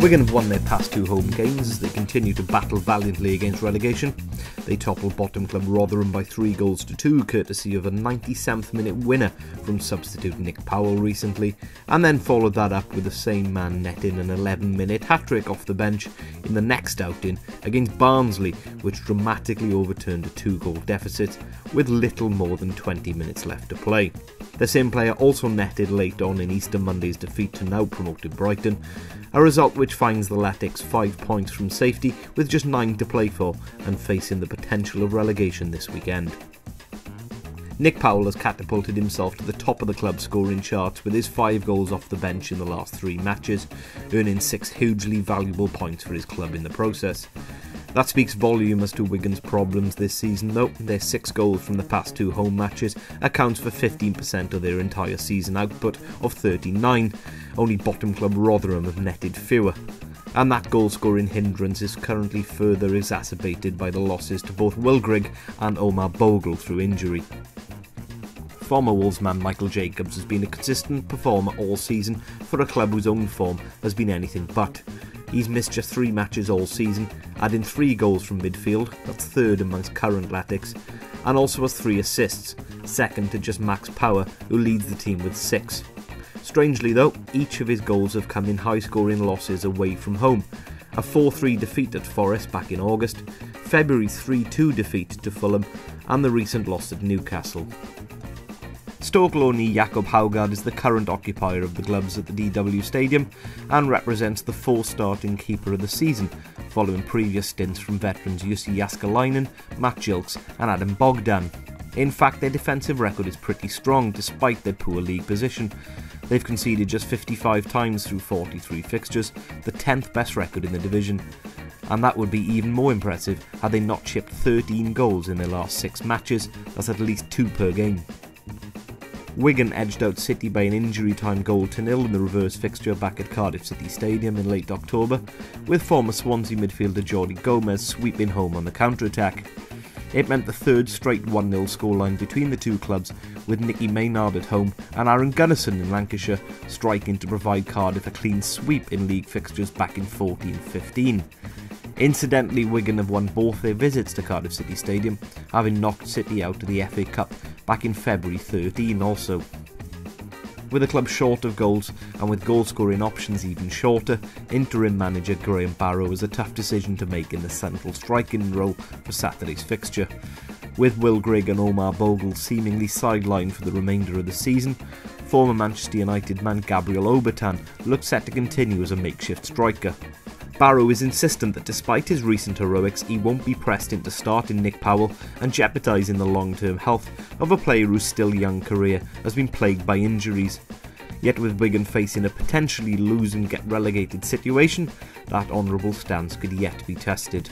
Wigan have won their past 2 home games as they continue to battle valiantly against relegation. They toppled bottom club Rotherham by 3-2, courtesy of a 97th minute winner from substitute Nick Powell recently, and then followed that up with the same man netting an 11-minute hat-trick off the bench in the next outing against Barnsley, which dramatically overturned a 2-goal deficit with little more than 20 minutes left to play. The same player also netted late on in Easter Monday's defeat to now promoted Brighton, a result which finds the Latics 5 points from safety with just 9 to play for and facing the potential of relegation this weekend. Nick Powell has catapulted himself to the top of the club scoring charts with his 5 goals off the bench in the last 3 matches, earning 6 hugely valuable points for his club in the process. That speaks volume as to Wigan's problems this season though. Their 6 goals from the past 2 home matches accounts for 15% of their entire season output of 39. Only bottom club Rotherham have netted fewer. And that goal scoring hindrance is currently further exacerbated by the losses to both Will Grigg and Omar Bogle through injury. Former Wolves man Michael Jacobs has been a consistent performer all season for a club whose own form has been anything but. He's missed just 3 matches all season, adding 3 goals from midfield, that's 3rd amongst current Latics, and also has 3 assists, second to just Max Power, who leads the team with 6. Strangely though, each of his goals have come in high-scoring losses away from home. A 4-3 defeat at Forest back in August, February's 3-2 defeat to Fulham, and the recent loss at Newcastle. Stoke loanee Jakob Haugaard is the current occupier of the gloves at the DW Stadium and represents the 4th starting keeper of the season, following previous stints from veterans Jussi Jaskalainen, Matt Gilks and Adam Bogdan. In fact, their defensive record is pretty strong despite their poor league position. They've conceded just 55 times through 43 fixtures, the 10th best record in the division. And that would be even more impressive had they not chipped 13 goals in their last 6 matches, that's at least 2 per game. Wigan edged out City by an injury-time goal to 0 in the reverse fixture back at Cardiff City Stadium in late October, with former Swansea midfielder Jordi Gomez sweeping home on the counter-attack. It meant the 3rd straight 1-0 scoreline between the 2 clubs, with Nicky Maynard at home and Aaron Gunnarsson in Lancashire striking to provide Cardiff a clean sweep in league fixtures back in 14-15. Incidentally, Wigan have won both their visits to Cardiff City Stadium, having knocked City out of the FA Cup back in February 13 also. With the club short of goals and with goal-scoring options even shorter, interim manager Graham Barrow has a tough decision to make in the central striking role for Saturday's fixture. With Will Grigg and Omar Bogle seemingly sidelined for the remainder of the season, former Manchester United man Gabriel Obertan looks set to continue as a makeshift striker. Barrow is insistent that despite his recent heroics, he won't be pressed into starting Nick Powell and jeopardising the long-term health of a player whose still young career has been plagued by injuries. Yet with Wigan facing a potentially lose and get relegated situation, that honourable stance could yet be tested.